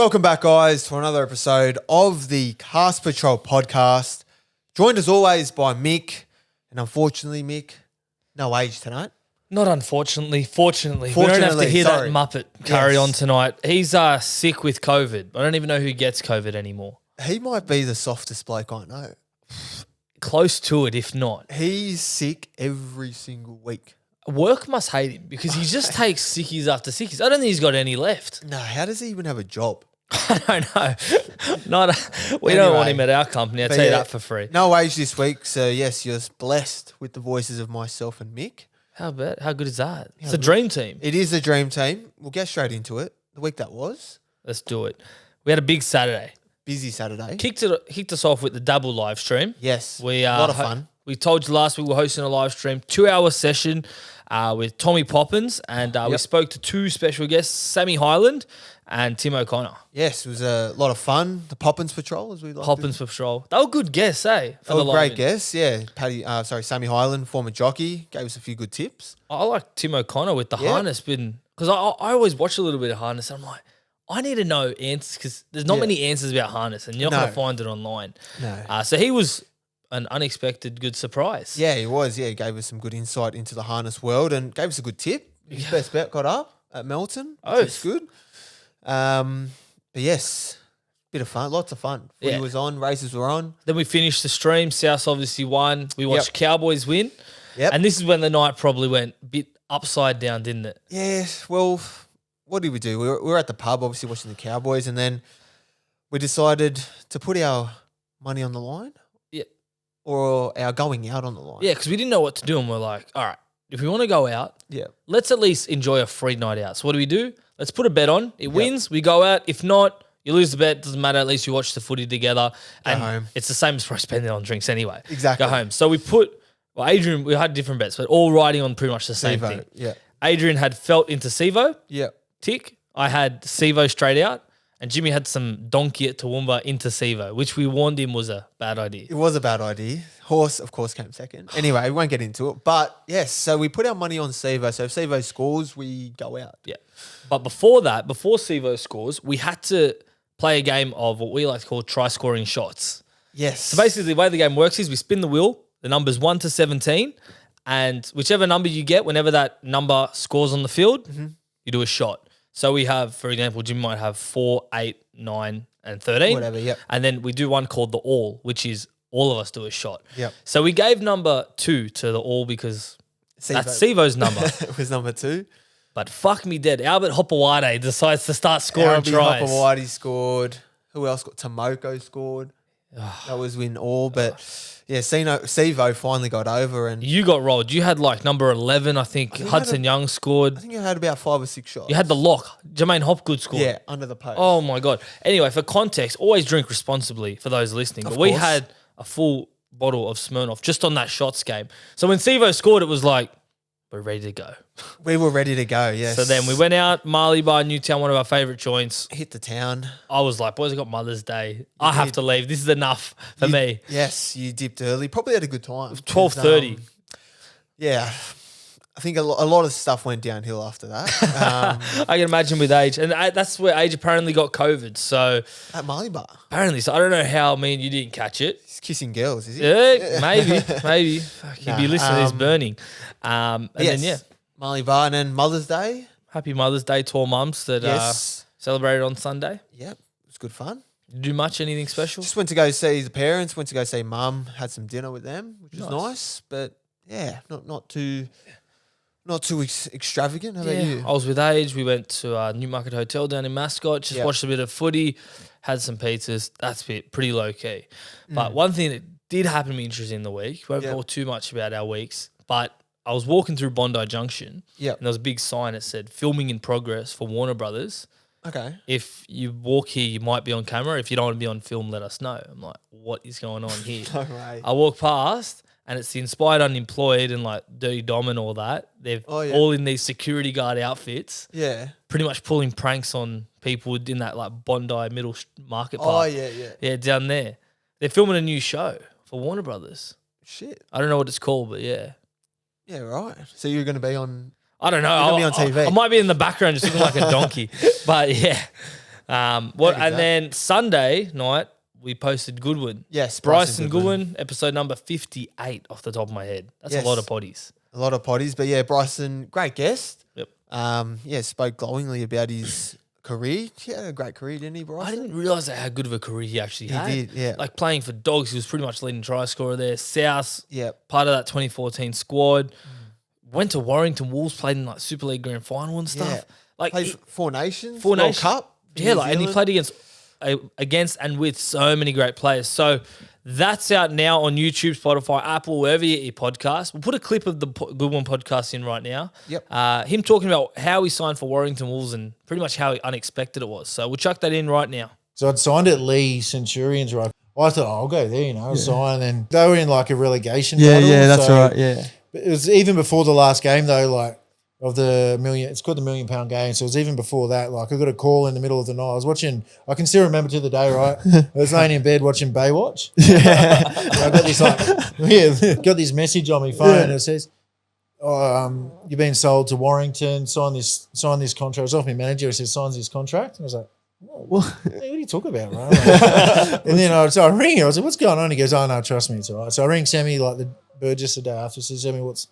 Welcome back, guys, to another episode of the Cast Patrol podcast. Joined as always by Mick, and unfortunately, Mick, no age tonight. Not unfortunately, fortunately. We don't have to hear that Muppet carry on tonight. He's sick with COVID. I don't even know who gets COVID anymore. He might be the softest bloke I know. Close to it, if not. He's sick every single week. Work must hate him because he just takes sickies after sickies. I don't think he's got any left. No, how does he even have a job? I don't know. We don't want him at our company. I'll tell you that for free. No age this week, so yes, you're blessed with the voices of myself and Mick. How good is that? It's a dream team. It is a dream team. We'll get straight into it. The week that was. Let's do it. We had a big Saturday. Busy Saturday. Kicked us off with the Dabble live stream. Yes, a lot of fun. We told you last week we were hosting a live stream, 2-hour session with Tommy Poppins, and we spoke to two special guests, Sammy Hyland and Tim O'Connor. Yes, it was a lot of fun. The Poppins Patrol, as we like. Poppins Patrol. They were good guests, eh? They were great guests, yeah. Sammy Hyland, former jockey, gave us a few good tips. I like Tim O'Connor with the harness, because I always watch a little bit of harness, and I'm like, I need to know answers because there's not many answers about harness, and you're not going to find it online. No. So he was an unexpected good surprise. Yeah, he was. Yeah, he gave us some good insight into the harness world and gave us a good tip. His best bet got up at Melton, which is good. But yes, bit of fun, lots of fun. Footy was on, races were on. Then we finished the stream. South obviously won. We watched Cowboys win. Yep. And this is when the night probably went a bit upside down, didn't it? Yeah, well, what did we do? We were at the pub, obviously watching the Cowboys, and then we decided to put our money on the line. Or our going out on the line. Yeah, because we didn't know what to do, and we're like, all right, if we want to go out, let's at least enjoy a free night out. So what do? Let's put a bet on. It wins, we go out. If not, you lose the bet. Doesn't matter. At least you watch the footy together. Go home. It's the same as for spending on drinks anyway. Exactly. Go home. So Adrian, we had different bets, but all riding on pretty much the same thing. Yeah. Adrian had Felt into Sivo. Yeah. Tick. I had Sivo straight out. And Jimmy had some donkey at Toowoomba into Sivo, which we warned him was a bad idea. It was a bad idea. Horse, of course, came second. Anyway, we won't get into it. But, yes, so we put our money on Sivo. So if Sivo scores, we go out. Yeah. But before Sivo scores, we had to play a game of what we like to call try-scoring shots. Yes. So basically the way the game works is we spin the wheel, the numbers 1 to 17, and whichever number you get, whenever that number scores on the field, you do a shot. So we have, for example, Jim might have 4, 8, 9, and 13. Whatever, yep. And then we do one called the all, which is all of us do a shot. Yep. So we gave number 2 to the all because that's Sivo's number. It was number 2. But fuck me dead. Albert Hopewade decides to start scoring tries. Hopewade scored. Who else got? Tomoko scored. That was win all, but yeah, Sivo finally got over, and you got rolled. You had like number 11, I think Hudson Young scored. I think you had about 5 or 6 shots. You had the lock. Jermaine Hopgood scored. Yeah, under the post. Oh my God. Anyway, for context, always drink responsibly for those listening. But we had a full bottle of Smirnoff just on that shots game. So when Sivo scored, it was like, we're ready to go. We were ready to go, yes. So then we went out, Marley Bar, Newtown, one of our favourite joints. Hit the town. I was like, boys, I got Mother's Day. I have to leave. This is enough for me. Yes, you dipped early. Probably had a good time. 12:30. Yeah. I think a lot of stuff went downhill after that. I can imagine with Age. And that's where Age apparently got COVID. So at Marley Bar? Apparently. So I don't know how you didn't catch it. He's kissing girls, is he? Yeah, maybe. He'd be listening to this burning. Then Marley Bar, and then Mother's Day. Happy Mother's Day to all mums that celebrated on Sunday. Yep, it was good fun. Did you do much, anything special? Just went to go see the parents, went to go see mum, had some dinner with them, which was nice. But yeah, not too extravagant. How about you? I was with Age. We went to Newmarket Hotel down in Mascot, just watched a bit of footy, had some pizzas. That's pretty low key. But one thing that did happen to me interesting in the week, won't talk too much about our weeks, but I was walking through Bondi Junction, and there was a big sign that said "Filming in progress" for Warner Brothers. Okay. If you walk here, you might be on camera. If you don't want to be on film, let us know. I'm like, what is going on here? No way. I walk past, and it's the Inspired Unemployed and like Dirty Dom and all that. They're all in these security guard outfits. Yeah. Pretty much pulling pranks on people in that like Bondi Middle Market Park. Oh, yeah. Yeah, down there. They're filming a new show for Warner Brothers. Shit. I don't know what it's called, but yeah. Yeah, right. So you're going to be on... I don't know. You're going to be on TV. I might be in the background just looking like a donkey. But yeah. Then Sunday night we posted Goodwin. Yes, Bryson Goodwin, episode number 58 off the top of my head. That's a lot of potties. A lot of potties, but yeah, Bryson, great guest. Yep. Spoke glowingly about his career. He had a great career, didn't he, Bryson? I didn't realise how good of a career he actually had. He did, yeah. Like playing for Dogs, he was pretty much leading try scorer there. South, Yep. part of that 2014 squad. Went to Warrington Wolves, played in like Super League Grand Final and stuff. Yeah. Like Played Four Nations, Four World Nations. Cup. Yeah, New and he Zealand. played against and with so many great players. So that's out now on YouTube, Spotify, Apple, wherever you get your podcast. We'll put a clip of the Goodwin podcast in right now. Yep. Him talking about how he signed for Warrington Wolves and pretty much how unexpected it was. So we'll chuck that in right now. So I'd signed at Lee Centurions, right? I thought, I'll go there, sign. And they were in like a relegation battle. Yeah, that's so right, yeah. It was even before the last game though, like of the million. It's called the £1 million game. So it was even before that. Like I got a call in the middle of the night. I was watching. I can still remember to the day. Right, I was laying in bed watching Baywatch. Yeah, I got this got this message on my phone. And it says, "You've been sold to Warrington. Sign this contract." It was off my manager. It says signs this contract. And I was like, what are you talking about, right? Like, and then I ring him. I was like, what's going on? He goes, oh, no, trust me, it's all right. So I ring Sammy, like the Burgess the day after. Says, Sammy, what's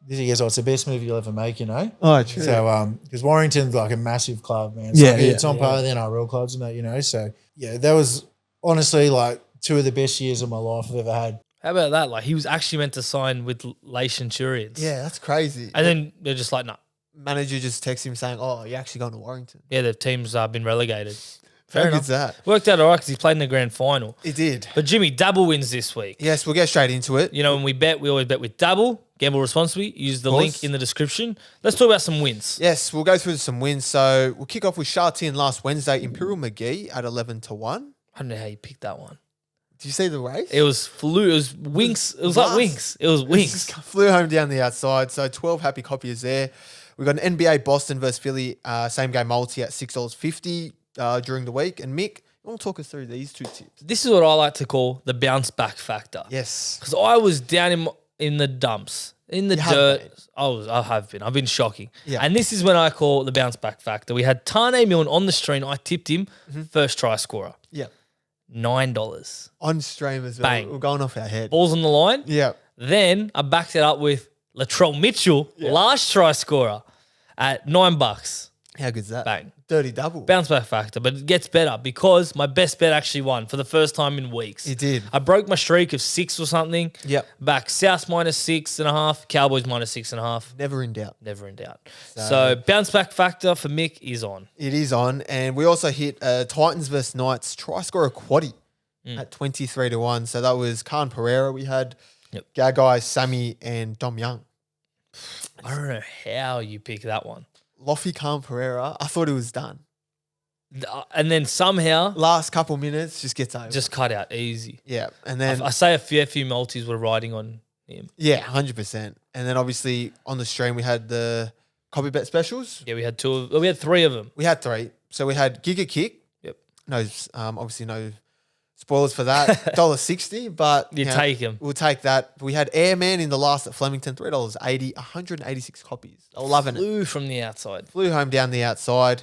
this? He goes, oh, it's the best movie you'll ever make, Oh, true. So, because Warrington's like a massive club, man. So it's on par with the NRL clubs and that, So, yeah, that was honestly like 2 of the best years of my life I've ever had. How about that? Like he was actually meant to sign with Leigh Centurions. Yeah, that's crazy. And then they're just like, no. Manager just texts him saying, "Oh, you're actually going to Warrington." Yeah, the team's been relegated. Fair Fair enough. enough. That Worked out all right because he played in the grand final. it did. But Jimmy, Dabble wins this week. Yes, we'll get straight into it. You know, when we bet, we always bet with Dabble. Gamble responsibly. Use the link in the description. Let's talk about some wins. Yes, we'll go through some wins. So we'll kick off with Shartin last Wednesday, Imperial McGee at 11-1. I don't know how you picked that one. Did you see the race? It was flu. It was winks. It was like winks. It was winks. Flew home down the outside. So 12 happy copiers there. We got an NBA Boston versus Philly same game multi at $6.50 during the week. And Mick, you want to talk us through these 2 tips? This is what I like to call the bounce back factor. Yes. Because I was down in the dumps, in the You have dirt. been. I have been. I've been shocking. Yeah. And this is when I call the bounce back factor. We had Tane Milne on the stream. I tipped him first try scorer. Yeah. $9. On stream as well. Bang. We're going off our head. Balls on the line. Yeah. Then I backed it up with Latrell Mitchell, last try scorer, at $9. How good's that? Bang. Dirty double. Bounce back factor, but it gets better because my best bet actually won for the first time in weeks. It did. I broke my streak of 6 or something. Yep. Back South -6.5, Cowboys -6.5. Never in doubt. Never in doubt. So bounce back factor for Mick is on. It is on. And we also hit Titans versus Knights try scorer quaddy at 23-1. So that was Khan Pereira. We had Gagai, Sammy, and Dom Young. I don't know how you pick that one. Loffy Khan Pereira. I thought it was done. And then somehow Last couple minutes just gets over. just cut out easy. Yeah. And then I say a few multis were riding on him. yeah, 100%. And then obviously on the stream we had the copy bet specials. Yeah, we had 3 of them. We had 3. So we had Giga Kick. Yep. No, obviously no spoilers for that. $1.60, but You take 'em. We'll take that. We had Airman in the last at Flemington, $3.80, 186 copies. I was loving it. Flew from the outside. Flew home down the outside.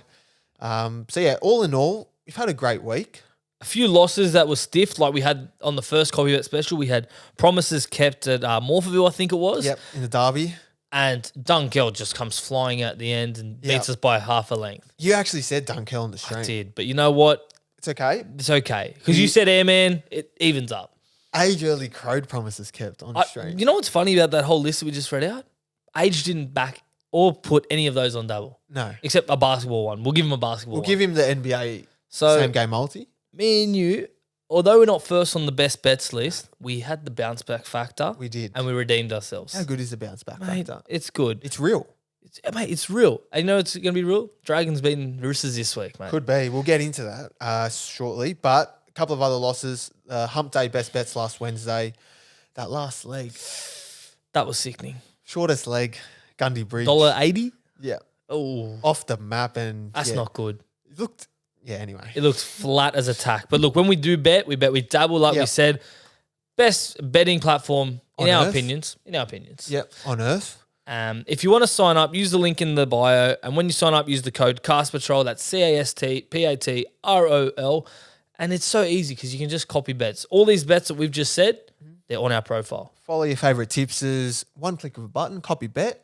So yeah, all in all, we've had a great week. A few losses that were stiff, like we had on the first copy bet special. We had promises kept at Morpheville, I think it was. Yep, in the derby. And Dunkell just comes flying at the end and beats us by half a length. You actually said Dunkell on the stream. I did, but you know what? It's okay. It's okay because you said Airman. It evens up. Age early crowd promises kept on the stream. You know what's funny about that whole list that we just read out? Age didn't back or put any of those on double. No. Except a basketball one. We'll give him a basketball We'll one. give him the NBA So- same game multi. Me and you, although we're not first on the best bets list, we had the bounce back factor. We did. And we redeemed ourselves. How good is the bounce back Mate, factor? it's good. It's real. It's real. And you know it's going to be real? Dragons beating Roosters this week, mate. Could be. We'll get into that shortly. But a couple of other losses. Hump Day best bets last Wednesday. That last leg. That was sickening. Shortest leg. Gundy Bridge. $1.80? Yeah. Oh, Off the map. And that's not good. It looked, yeah, anyway. It looks flat as attack. But look, when we do bet, we bet with Dabble, like we said. Best betting platform in On our earth? opinions. In our opinions. Yep. On earth. If you want to sign up, use the link in the bio. And when you sign up, use the code CASTPatrol. That's CASTPATROL. And it's so easy because you can just copy bets. All these bets that we've just said, they're on our profile. Follow your favorite tipsters. One click of a button, copy bet.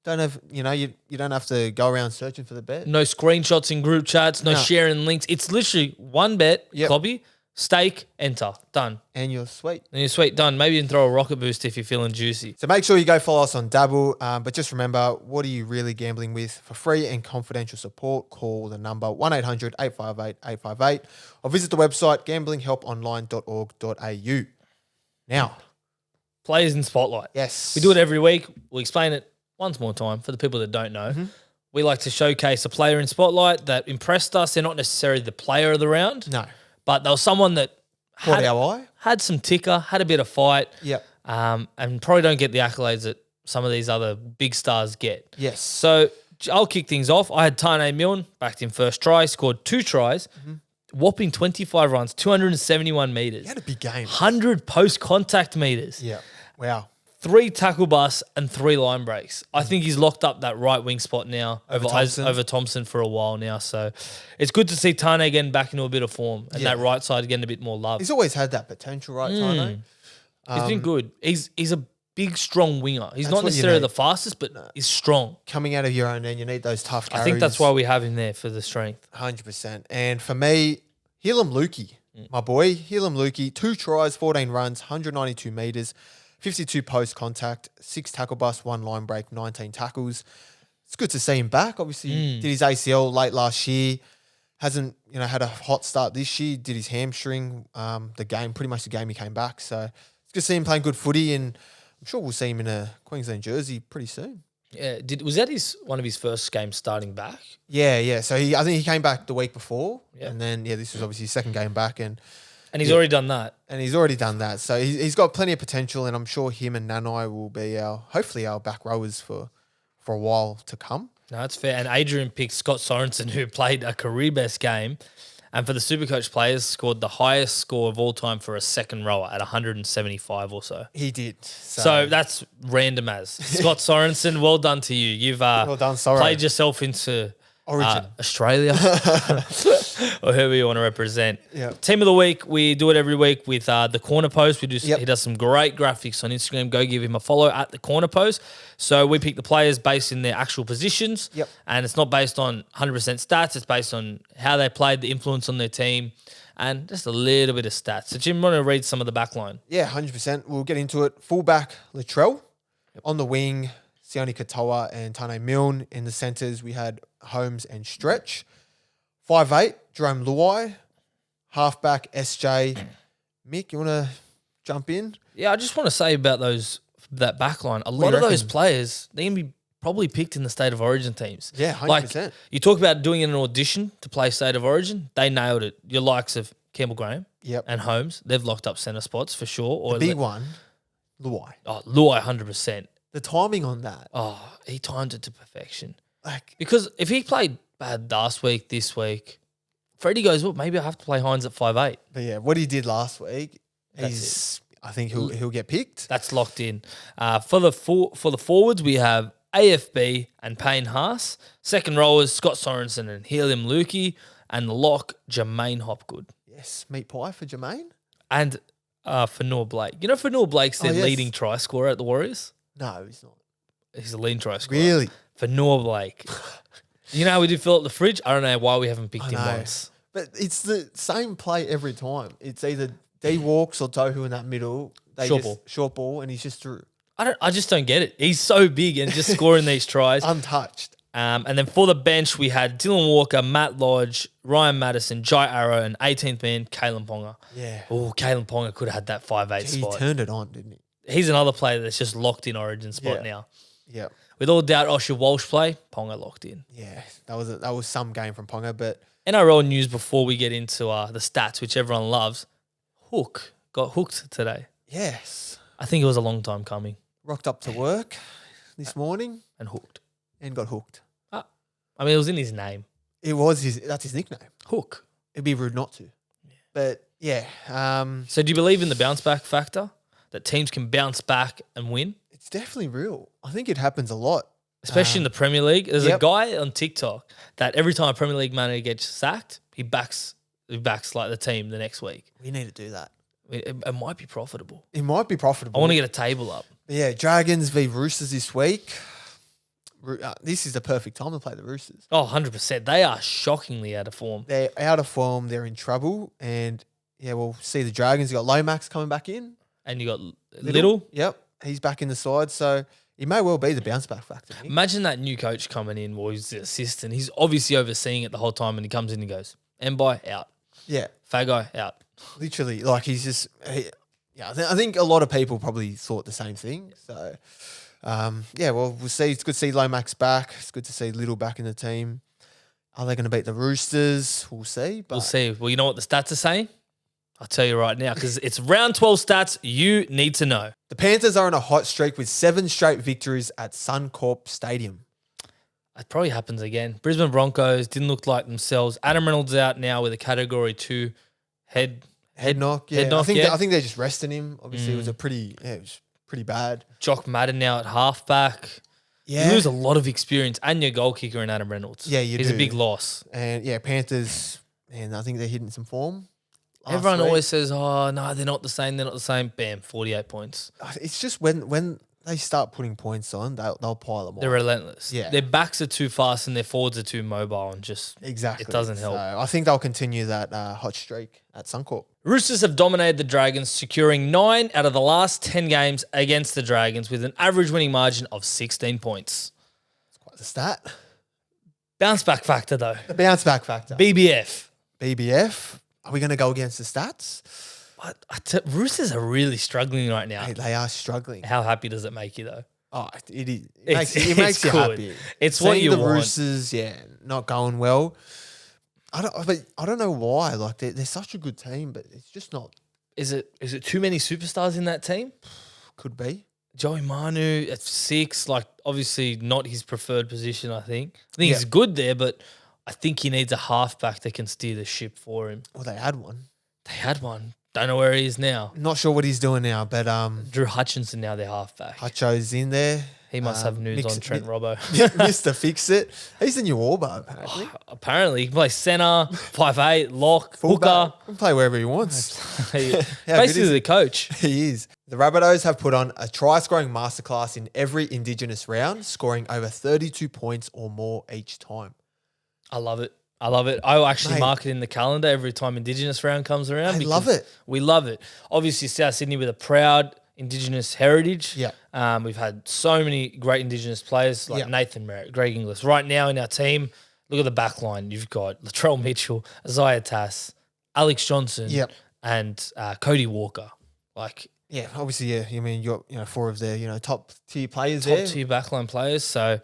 Don't have, you don't have to go around searching for the bet. No screenshots in group chats, no sharing links. It's literally one bet, copy, stake, enter, done. And you're sweet. Done. Maybe you can throw a rocket boost if you're feeling juicy. So make sure you go follow us on Dabble. But just remember, what are you really gambling with? For free and confidential support, call the number 1-800-858-858 or visit the website gamblinghelponline.org.au. Now, players in spotlight. Yes. We do it every week. We'll explain it once more time for the people that don't know. We like to showcase a player in spotlight that impressed us. They're not necessarily the player of the round. No. But they were someone that Caught our eye. Had some ticker, had a bit of fight. Yep. And probably don't get the accolades that some of these other big stars get. Yes. So I'll kick things off. I had Tane Milne, backed in first try, scored 2 tries, whopping 25 runs, 271 metres. He had a big game. 100 post-contact metres. Yeah. Wow. 3 tackle busts and 3 line breaks. I think he's locked up that right wing spot now over Thompson for a while now. So it's good to see Tane getting back into a bit of form and that right side getting a bit more love. He's always had that potential, right, Tane? He's been good. He's a big, strong winger. He's not necessarily the fastest, but he's strong. Coming out of your own end, you need those tough carries. I think that's why we have him there for the strength. 100%. And for me, Helam Lukey, my boy, Helam Lukey, 2 tries, 14 runs, 192 metres. 52 post contact, 6 tackle busts, 1 line break, 19 tackles. It's good to see him back. Obviously, did his ACL late last year. Hasn't, had a hot start this year. Did his hamstring, pretty much the game he came back. So it's good to see him playing good footy, and I'm sure we'll see him in a Queensland jersey pretty soon. Yeah, was that one of his first games starting back? Yeah. So I think he came back the week before, and then this was obviously his second game back, and he's already done that. And he's already done that. So he's got plenty of potential, and I'm sure him and Nanai will be hopefully our back rowers for a while to come. No, that's fair. And Adrian picked Scott Sorensen, who played a career best game, and for the SuperCoach players, scored the highest score of all time for a second rower at 175 or so. He did. So that's random as. Scott Sorensen, well done to you. You've well done, played yourself into Origin. Australia or whoever you want to represent. Yep. Team of the week, we do it every week with the Corner Post. He does some great graphics on Instagram. Go give him a follow at the Corner Post. So we pick the players based in their actual positions. Yep. And it's not based on 100% stats. It's based on how they played, the influence on their team, and just a little bit of stats. So Jim, want to read some of the back line? Yeah, 100%. We'll get into it. Fullback, Latrell. On the wing, Sione Katoa and Tane Milne. In the centres, we had Holmes and Stretch. 5'8", Jerome Luai. Halfback, SJ. Mick, you want to jump in? Yeah, I just want to say about that back line. A lot of those players, they're going to be probably picked in the State of Origin teams. Yeah, 100%. Like, you talk about doing an audition to play State of Origin, they nailed it. Your likes of Campbell Graham and Holmes, they've locked up centre spots for sure. Or the big one, Luai. Oh, Luai, 100%. The timing on that. Oh, he timed it to perfection. Like, because if he played bad last week, this week, Freddie goes, well, maybe I have to play Hines at 5'8". But yeah, what he did last week, I think he'll get picked. That's locked in. For the forwards, we have AFB and Payne Haas. Second rowers, Scott Sorensen and Helam Lukey. And the lock, Jermaine Hopgood. Yes, meat pie for Jermaine. And for Noah Blake. You know, for Noah Blake's their leading try scorer at the Warriors? No, he's not. He's a leading try scorer. Really? For Noah Blake. You know how we did fill up the fridge? I don't know why we haven't picked him once. But it's the same play every time. It's either D Walks or Tohu in that middle. Short ball, and he's just through. I just don't get it. He's so big and just scoring these tries. Untouched. And then for the bench, we had Dylan Walker, Matt Lodge, Ryan Madison, Jai Arrow, and 18th man, Kalen Ponga. Yeah. Oh, Kalen Ponga could have had that 5'8" spot. He turned it on, didn't he? He's another player that's just locked in Origin spot now. Yeah. With all doubt, Osher Walsh play, Ponga locked in. Yeah, that was some game from Ponga, but NRL news before we get into the stats, which everyone loves. Hook got hooked today. Yes. I think it was a long time coming. Rocked up to work this morning and hooked. And got hooked. I mean, it was in his name. That's his nickname. Hook. It'd be rude not to. Yeah. But yeah. So do you believe in the bounce back factor? That teams can bounce back and win? It's definitely real. I think it happens a lot. Especially in the Premier League. There's a guy on TikTok that every time a Premier League manager gets sacked, he backs like the team the next week. We need to do that. It might be profitable. It might be profitable. I want to get a table up. Yeah, Dragons v Roosters this week. This is the perfect time to play the Roosters. Oh, 100%. They are shockingly out of form. They're out of form. They're in trouble. And, yeah, we'll see the Dragons. You got Lomax coming back in. And you got Little. Yep. He's back in the side. So it may well be the bounce back factor. Imagine that new coach coming in, or he's the assistant. He's obviously overseeing it the whole time, and he comes in and goes, Mbai, out. Yeah. Fagai, out. Literally. Like, he's just... I think a lot of people probably thought the same thing. So... we'll see. It's good to see Lomax back. It's good to see Little back in the team. Are they going to beat the Roosters? We'll see. But we'll see. Well, you know what the stats are saying? I'll tell you right now, because it's round 12 stats you need to know. The Panthers are on a hot streak with 7 straight victories at Suncorp Stadium. It probably happens again. Brisbane Broncos didn't look like themselves. Adam Reynolds out now with a Category 2 head knock. Yeah. Head knock, I think they're just resting him. Obviously, it was pretty bad. Jock Madden now at halfback. Yeah. You lose a lot of experience and your goal kicker in Adam Reynolds. Yeah, you He's do. a big loss. And, Panthers, and I think they're hitting some form. Everyone always says, oh, no, they're not the same. They're not the same. Bam, 48 points. It's just when they start putting points on, they'll pile them on. They're relentless. Yeah. Their backs are too fast and their forwards are too mobile and just exactly. It doesn't help. So I think they'll continue that hot streak at Suncorp. Roosters have dominated the Dragons, securing 9 out of the last 10 games against the Dragons with an average winning margin of 16 points. It's quite the stat. Bounce back factor, though. The bounce back factor. BBF. Are we going to go against the stats? But Roosters are really struggling right now. Hey, they are struggling. How happy does it make you, though? Oh, it is. It makes you good. happy. It's Seeing what you the want. Roosters, not going well. I don't know why. Like they're such a good team, but it's just not. Is it too many superstars in that team? Could be. Joey Manu at 6, like obviously not his preferred position. I think he's good there, but I think he needs a halfback that can steer the ship for him. Well, they had one. Don't know where he is now. Not sure what he's doing now, but Drew Hutchinson now their halfback. Hutcho's in there. He must have nudes on Trent Robbo. Mr. Fix-It. He's the new Orbo, apparently. Apparently, he can play centre, 5'8", lock, hooker. He can play wherever he wants. Basically the coach. He is. The Rabbitohs have put on a try-scoring masterclass in every Indigenous round, scoring over 32 points or more each time. I love it. I'll actually mark it in the calendar every time Indigenous round comes around. I love it. We love it. Obviously, South Sydney with a proud Indigenous heritage. Yeah. We've had so many great Indigenous players like Nathan Merritt, Greg Inglis. Right now in our team, look at the back line. You've got Latrell Mitchell, Isaiah Tass, Alex Johnson, and Cody Walker. Obviously, I mean, you're 4 of their top tier players there. Top tier backline players. So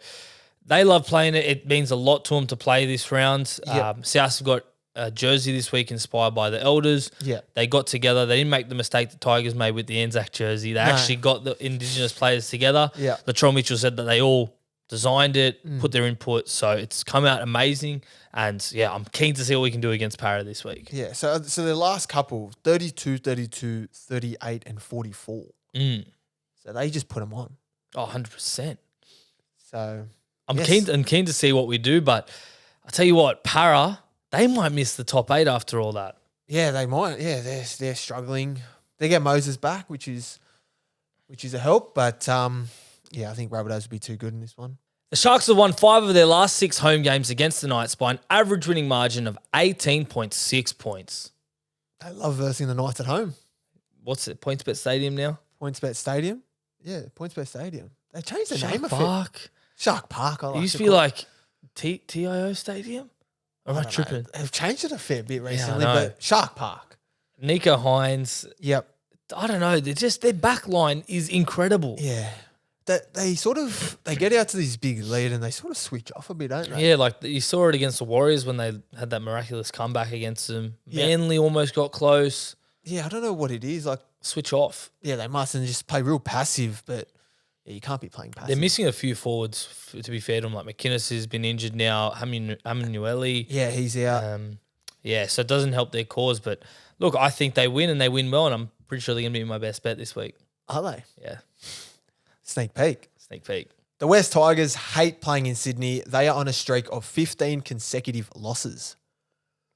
they love playing it. It means a lot to them to play this round. South have got a jersey this week inspired by the Elders. Yeah. They got together. They didn't make the mistake the Tigers made with the Anzac jersey. They actually got the Indigenous players together. Yeah. Latrell Mitchell said that they all designed it, put their input. So it's come out amazing. And, I'm keen to see what we can do against Para this week. Yeah, so the last couple, 32, 32, 38, and 44. So they just put them on. Oh, 100%. So I'm keen to see what we do, but I tell you what, Para, they might miss the top 8 after all that. Yeah, they might. Yeah, they're struggling. They get Moses back, which is a help, but I think Rabbitohs would be too good in this one. The Sharks have won 5 of their last 6 home games against the Knights by an average winning margin of 18.6 points. They love versing the Knights at home. What's it? PointsBet Stadium now? PointsBet Stadium? Yeah, PointsBet Stadium. They changed the name of Park. it. Shark Park. It used to be like TIO Stadium? Or am I tripping? They've changed it a fair bit recently, I know. but Shark Park. Nico Hines. Yep. I don't know. Their back line is incredible. Yeah. They get out to this big lead and they sort of switch off a bit, don't they? Yeah, like you saw it against the Warriors when they had that miraculous comeback against them. Manly almost got close. Yeah, I don't know what it is. Like, switch off. Yeah, they mustn't just play real passive, but you can't be playing passive. They're missing a few forwards, to be fair to them. Like McInnes has been injured now. Amanueli. Yeah, he's out. So it doesn't help their cause. But look, I think they win and they win well, and I'm pretty sure they're going to be my best bet this week. Are they? Yeah. Sneak peek. Sneak peek. The West Tigers hate playing in Sydney. They are on a streak of 15 consecutive losses.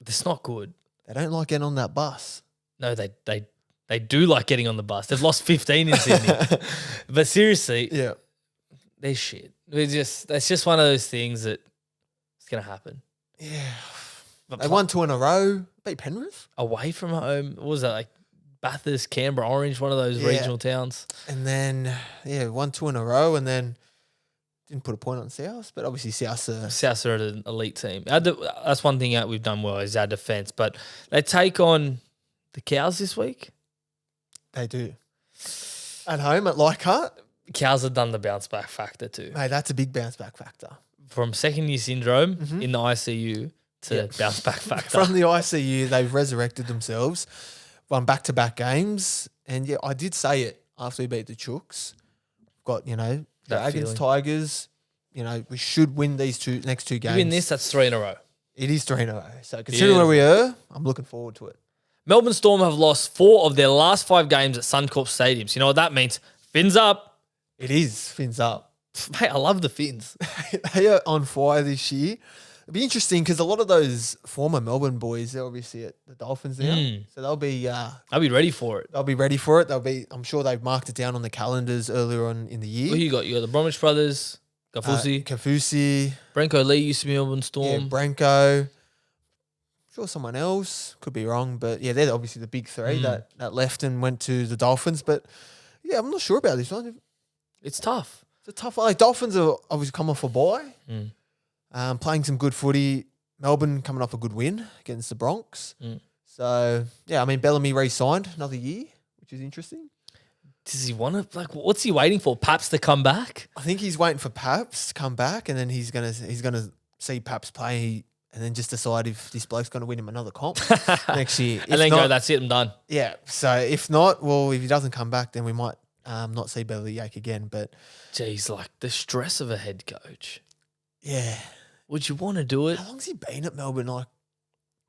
It's not good. They don't like getting on that bus. No, they do like getting on the bus. They've lost 15 in Sydney. But seriously, Yeah. they're shit. That's just one of those things that it's going to happen. Yeah. But They won 2 in a row. Beat Penrith. away from home, what was that, like Bathurst, Canberra, Orange, one of those regional towns? And then, 1, 2 in a row, and then didn't put a point on South, but obviously South are an elite team. That's one thing that we've done well is our defence, but they take on the Cows this week. They do. At home at Leichhardt. Cows have done the bounce back factor too. Mate, that's a big bounce back factor. From second year syndrome in the ICU to bounce back factor. From the ICU, they've resurrected themselves, won back-to-back games. And I did say it after we beat the Chooks. Got, Dragons, Tigers, we should win these next two games. You win this, that's 3 in a row. It is 3 in a row. So considering where we are, I'm looking forward to it. Melbourne Storm have lost 4 of their last 5 games at Suncorp Stadiums. You know what that means? Fins up. It is. Fins up. Mate, I love the Fins. They are on fire this year. It'll be interesting because a lot of those former Melbourne boys, they're obviously at the Dolphins now. So they'll be ready for it. They'll be ready for it. I'm sure they've marked it down on the calendars earlier on in the year. Who you got? You got the Bromwich brothers, Kafusi. Branko Lee used to be Melbourne Storm. Yeah, Branko. Sure someone else. Could be wrong. But yeah, they're obviously the big 3 that left and went to the Dolphins. But yeah, I'm not sure about this one. It's tough. It's a tough one. Like, Dolphins are obviously come off a bye. Playing some good footy. Melbourne coming off a good win against the Bronx. So, yeah, I mean, Bellamy re-signed another year, which is interesting. Does he want to, what's he waiting for? Paps to come back? I think he's waiting for Paps to come back, and then he's gonna see Paps play and then just decide if this bloke's going to win him another comp next year. And then go, that's it, I'm done. Yeah, so if not, well, if he doesn't come back, then we might not see Bellamy again. But geez, the stress of a head coach. Yeah. Would you want to do it? How long's he been at Melbourne?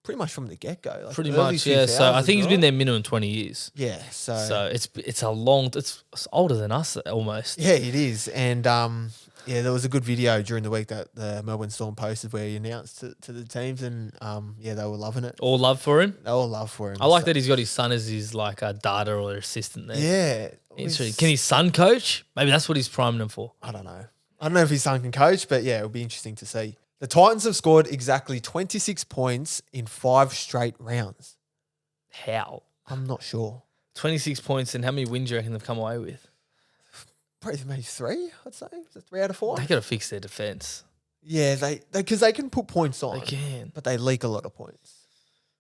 Pretty much from the get-go. Pretty much, yeah. So I think he's been there minimum 20 years. Yeah, so it's a long. It's older than us almost. Yeah, it is. And there was a good video during the week that the Melbourne Storm posted where he announced to the teams, and they were loving it. All love for him. They all love for him. I like that he's got his son as his a data or assistant there. Yeah, interesting. Can his son coach? Maybe that's what he's priming him for. I don't know. I don't know if his son can coach, but yeah, it'll be interesting to see. The Titans have scored exactly 26 points in 5 straight rounds. How? I'm not sure. 26 points, and how many wins do you reckon they've come away with? Probably maybe 3, I'd say. Is it 3 out of 4? They got to fix their defense. Yeah, because they can put points on. They can. But they leak a lot of points.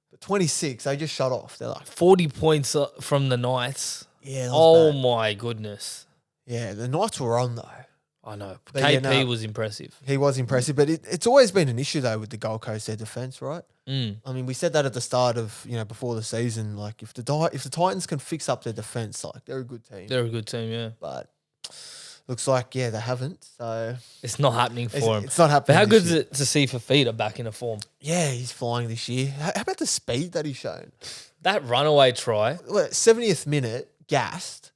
But 26, they just shut off. They're 40 points from the Knights. Yeah. Oh, my goodness. Yeah, the Knights were on, though. I know. But KP was impressive. He was impressive, but it's always been an issue, though, with the Gold Coast, their defence, right? I mean, we said that at the start of, before the season, if the Titans can fix up their defence, they're a good team. They're a good team, yeah. But looks like, they haven't, so... It's not happening for him. It's not happening. But how good is it to see Fafita back in a form? Yeah, he's flying this year. How about the speed that he's shown? That runaway try. 70th minute, gassed.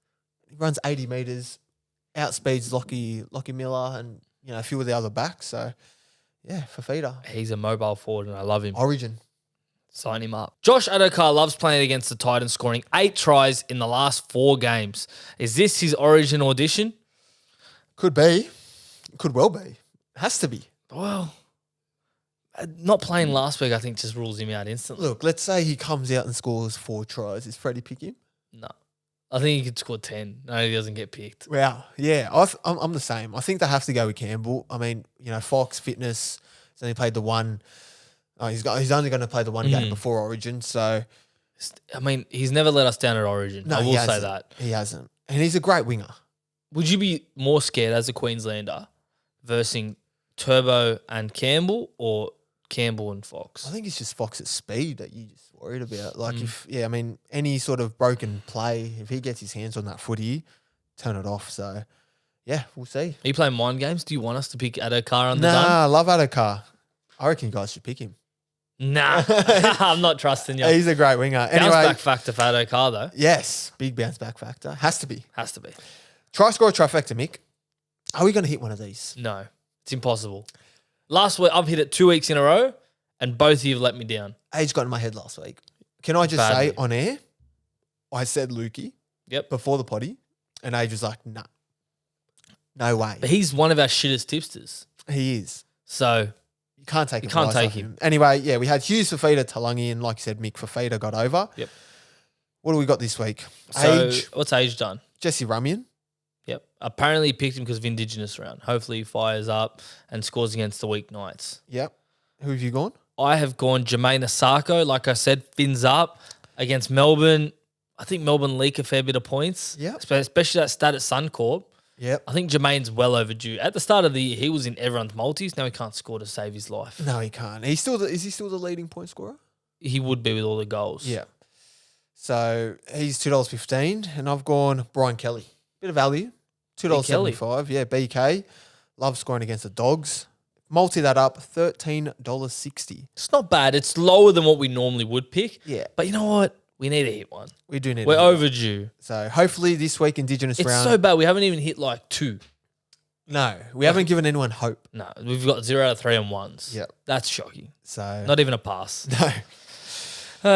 He runs 80 metres. Outspeeds Lockie Miller and a few of the other backs. So yeah, Fafita. He's a mobile forward and I love him. Origin. Sign him up. Josh Adokar loves playing against the Titans, scoring 8 tries in the last 4 games. Is this his Origin audition? Could be. Could well be. Has to be. Well, not playing last week I think just rules him out instantly. Look, let's say he comes out and scores 4 tries. Is Freddie pick him? No. I think he could score 10. No, he doesn't get picked. Wow. Yeah, I'm the same. I think they have to go with Campbell. I mean, Fox, fitness, he's only played the one. He's only going to play the one game before Origin. So, I mean, he's never let us down at Origin. No, I will say that. He hasn't. And he's a great winger. Would you be more scared as a Queenslander versing Turbo and Campbell or Campbell and Fox? I think it's just Fox's speed that you just worried about. Any sort of broken play, if he gets his hands on that footy, turn it off. So, yeah, we'll see. Are you playing mind games? Do you want us to pick Adokar on the done? Nah, I love Adokar. I reckon you guys should pick him. Nah, I'm not trusting you. He's a great winger. Bounce back factor for Adokar, though. Yes, big bounce back factor. Has to be. Has to be. Try score a trifecta, Mick. Are we going to hit one of these? No, it's impossible. Last week, I've hit it 2 weeks in a row, and both of you have let me down. Age got in my head last week. Can I just say on air, I said Lukey before the potty, and Age was like, nah, no way. But he's one of our shittest tipsters. He is. So you can't take him. Anyway, yeah, we had Hughes, Fafita, Talangi, and like you said, Mick Fafita got over. Yep. What do we got this week? So Age. What's Age done? Jesse Rummian. Yep. Apparently he picked him because of Indigenous round. Hopefully he fires up and scores against the weeknights. Yep. Who have you gone? I have gone Jermaine Asako. Like I said, fins up against Melbourne. I think Melbourne leak a fair bit of points. Yeah. Especially that stat at Suncorp. Yep. I think Jermaine's well overdue. At the start of the year, he was in everyone's multis. Now he can't score to save his life. No, he can't. Is he still the leading point scorer? He would be with all the goals. Yeah. So he's $2.15, and I've gone Brian Kelly. Bit of value. $2.75. Yeah, BK. Love scoring against the Dogs. Multi that up, $13.60. It's not bad. It's lower than what we normally would pick. Yeah. But you know what? We need to hit one. We do need We're to hit overdue. one. So hopefully this week, Indigenous It's round. so bad. We haven't even hit like 2. No, we haven't given anyone hope. No, we've got 0 out of 3 and 1s. Yep. That's shocking. So Not even a pass. no.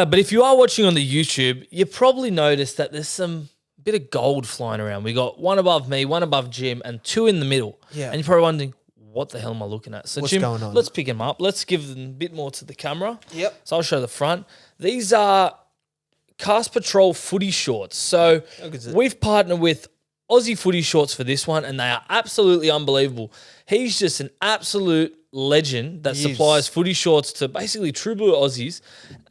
But if you are watching on the YouTube, you probably noticed that there's some bit of gold flying around. We got one above me, one above Jim, and 2 in the middle. Yeah. And you're probably wondering, what the hell am I looking at? So What's Jim, going on? let's pick them up. Let's give them a bit more to the camera. Yep. So I'll show the front. These are Cast Patrol footy shorts. So How good is it? we've partnered with Aussie footy shorts for this one, and they are absolutely unbelievable. He's just an absolute legend that He is. supplies footy shorts to basically true blue Aussies,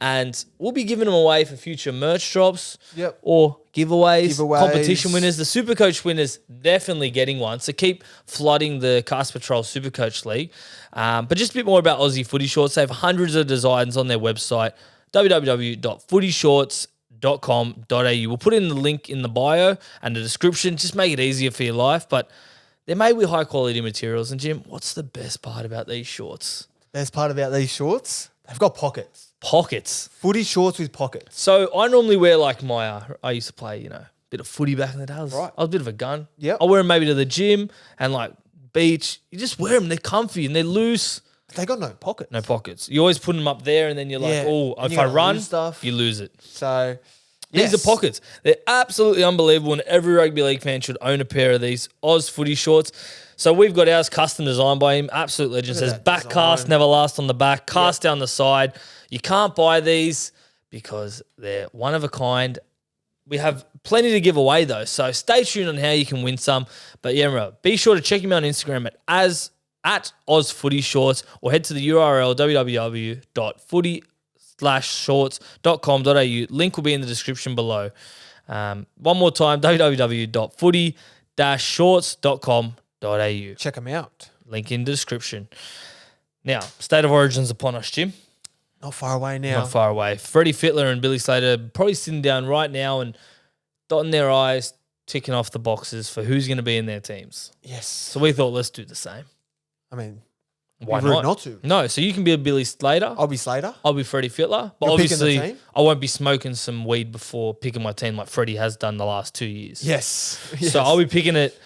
and we'll be giving them away for future merch drops Yep. or giveaways, Giveaways. competition winners. The SuperCoach winners definitely getting one, so keep flooding the Cast Patrol SuperCoach League. But just a bit more about Aussie footy shorts. They have hundreds of designs on their website, www.footyshorts.com.au. We'll put in the link in the bio and the description. Just make it easier for your life. But they're made with high quality materials. And Jim, what's the best part about these shorts? Best part about these shorts, they've got pockets. Pockets. Footy shorts with pockets. So I normally wear like my, I used to play, a bit of footy back in the day. I was a bit of a gun. Yep. I wear them maybe to the gym and like beach. You just wear them. They're comfy and they're loose. They got no pockets. No pockets. You always put them up there and then you're like, Yeah. oh, And if you I gotta run, lose stuff. you lose it. So These are pockets. They're absolutely unbelievable, and every rugby league fan should own a pair of these Oz footy shorts. So we've got ours custom designed by him. Absolute legend. Look at Says that back design. cast, never last on the back. Cast down the side. You can't buy these because they're one of a kind. We have plenty to give away though, so stay tuned on how you can win some. But yeah, remember, be sure to check him out on Instagram at Oz Footy Shorts, or head to the URL www.footy-shorts.com.au. Link will be in the description below. One more time, www.footy-shorts.com.au. check them out. Link in the description. Now, State of Origin's upon us, Jim. Not far away now. Not far away. Freddie Fittler and Billy Slater probably sitting down right now and dotting their I's, ticking off the boxes for who's going to be in their teams. Yes. So we thought, let's do the same. I mean, Why rude not? not to. No, so you can be a Billy Slater. I'll be Slater. I'll be Freddie Fittler. But You're picking the obviously, team? I won't be smoking some weed before picking my team like Freddie has done the last 2 years. Yes. So I'll be picking it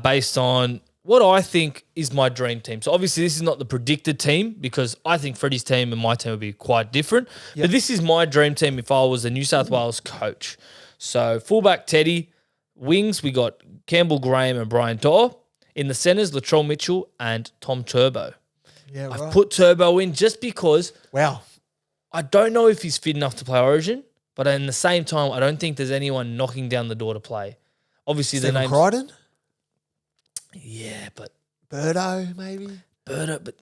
based on what I think is my dream team. So obviously this is not the predicted team because I think Freddie's team and my team would be quite different. Yep. But this is my dream team if I was a New South Wales coach. So fullback Teddy, wings we got Campbell Graham and Brian Dohr. In the centres, Latrell Mitchell and Tom Turbo. Yeah, right. I've put Turbo in just because Wow. I don't know if he's fit enough to play Origin, but in the same time, I don't think there's anyone knocking down the door to play. Obviously, the Stephen name's... Crichton? Yeah, but... Birdo, maybe? Birdo, but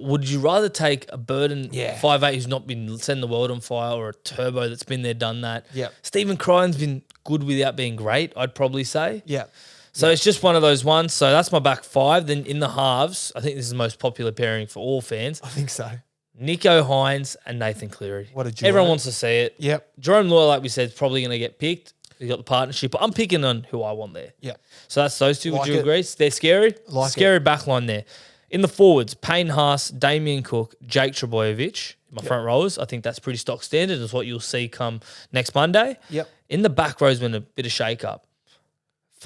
would you rather take a Burden 5'8" who's not been setting the world on fire, or a Turbo that's been there, done that? Yep. Stephen Crichton's been good without being great, I'd probably say. Yeah. So it's just one of those ones. So that's my back five. Then in the halves, I think this is the most popular pairing for all fans. I think so. Nico Hines and Nathan Cleary. What a duo. Everyone wants to see it. Yep. Jerome Loy, like we said, is probably going to get picked. We got the partnership, but I'm picking on who I want there. Yeah. So that's those two. Like Would you it. agree? They're scary. Like scary backline there. In the forwards, Payne Haas, Damien Cook, Jake Trebojevic. My front rowers, I think that's pretty stock standard. Is what you'll see come next Monday. Yep. In the back row's been a bit of shake up.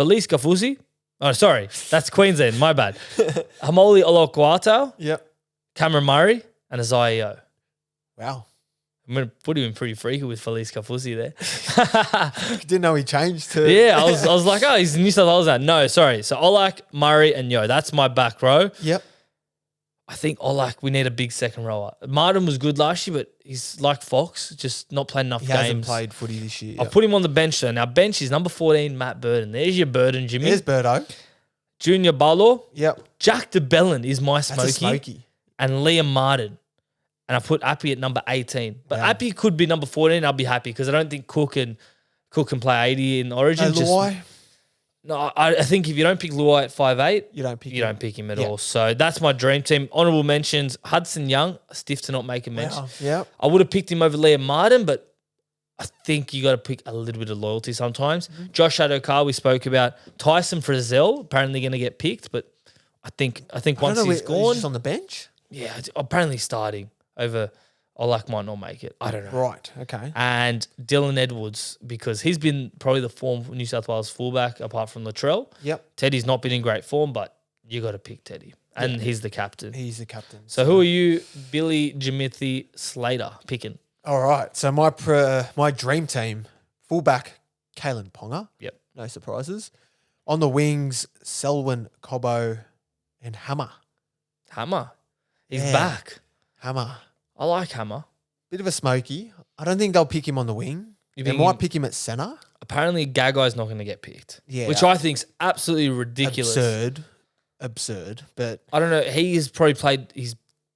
Felice Kafusi. Oh, sorry. That's Queensland. My bad. Hamoli Olokwata, Yep. Cameron Murray, and Isaiah Yeo. Wow. I'm going to put him in pretty freaky with Felice Kafusi there. Didn't know he changed to. Yeah, I was like, oh, he's New South Wales now. No, sorry. So Olak, Murray, and Yeo. That's my back row. Yep. I think Olak, we need a big second rower. Martin was good last year, but he's like Fox, just not playing enough He games. hasn't played footy this year. I'll put him on the bench though. Now, bench is number 14, Matt Burden. There's your Burden, Jimmy. There's Birdo. Junior Barlow. Yep. Jack DeBellin is my That's a smoky. smoky. And Liam Martin. And I put Appy at number 18. But Wow. Appy could be number 14. I'll be happy because I don't think Cook can play 80 in Origin. Luai, No, I think if you don't pick Luai at 5'8", you don't pick you him. don't pick him at Yeah. all. So that's my dream team. Honourable mentions, Hudson Young, stiff to not make a mention. Wow. Yep. I would have picked him over Liam Martin, but I think you got to pick a little bit of loyalty sometimes. Mm-hmm. Josh Adokar, we spoke about. Tyson Frizzell, apparently going to get picked, but I think once he's gone, just on the bench. yeah, it's apparently starting over Olak might not make it. I don't know. Right. Okay. And Dylan Edwards, because he's been probably the form for New South Wales fullback apart from Latrell. Yep. Teddy's not been in great form, but you got to pick Teddy. And he's the captain. He's the captain. So who are you, Billy Jimothy Slater, picking? All right. So my dream team, fullback, Kalen Ponga. Yep. No surprises. On the wings, Selwyn Cobbo and Hammer. Hammer. He's Yeah. back. Hammer. I like Hammer. Bit of a smoky. I don't think they'll pick him on the wing. You They think might pick him at centre. apparently Gagai's not going to get picked. Yeah. Which I think's absolutely ridiculous. Absurd. But I don't know. He has probably played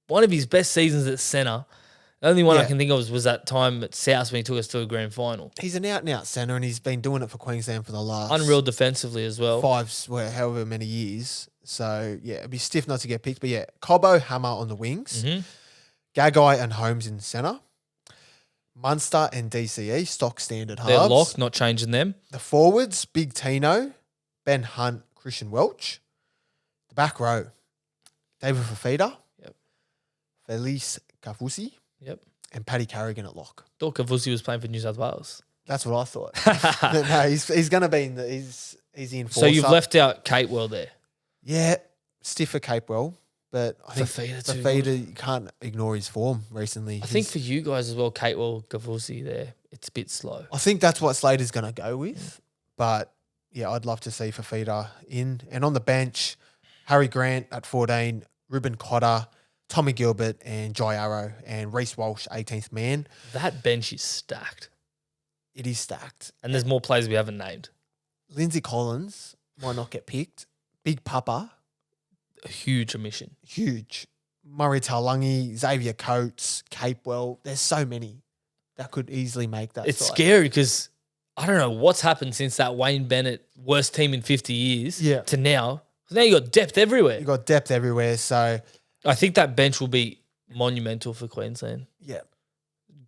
one of his best seasons at centre. The only one I Yeah. can think of was that time at South when he took us to a grand final. he's an out-and-out centre, and he's been doing it for Queensland for the last Unreal defensively as well. however many years. So, yeah, it'd be stiff not to get picked. But, yeah, Cobbo, Hammer on the wings. Mhm. Gagai and Holmes in centre. Munster and DCE, stock standard halves. They're locked, not changing them. The forwards, Big Tino, Ben Hunt, Christian Welch. The back row, David Fafita. Yep. Felice Kafusi. Yep. And Paddy Carrigan at lock. Thought Kavusi was playing for New South Wales. That's what I thought. No, he's going to be in he's the enforcer. So you've left out Kate Well there. Yeah, stiff for Capewell, but I think Fafita too Fafita, you can't ignore his form recently. I think for you guys as well, Kate Well, Kavusi there, it's a bit slow. I think that's what Slater's going to go with. But, yeah, I'd love to see Fafita in. And on the bench, Harry Grant at 14, Ruben Cotter, Tommy Gilbert and Jai Arrow and Reece Walsh, 18th man. That bench is stacked. It is stacked. And there's more players we haven't named. Lindsay Collins might not get picked. Big Papa, A huge omission. huge. Murray Taulungi, Xavier Coates, Capewell. There's so many that could easily make that It's side. scary because I don't know what's happened since that Wayne Bennett worst team in 50 years to now. Now you got depth everywhere. You've got depth everywhere. So, I think that bench will be monumental for Queensland. yeah.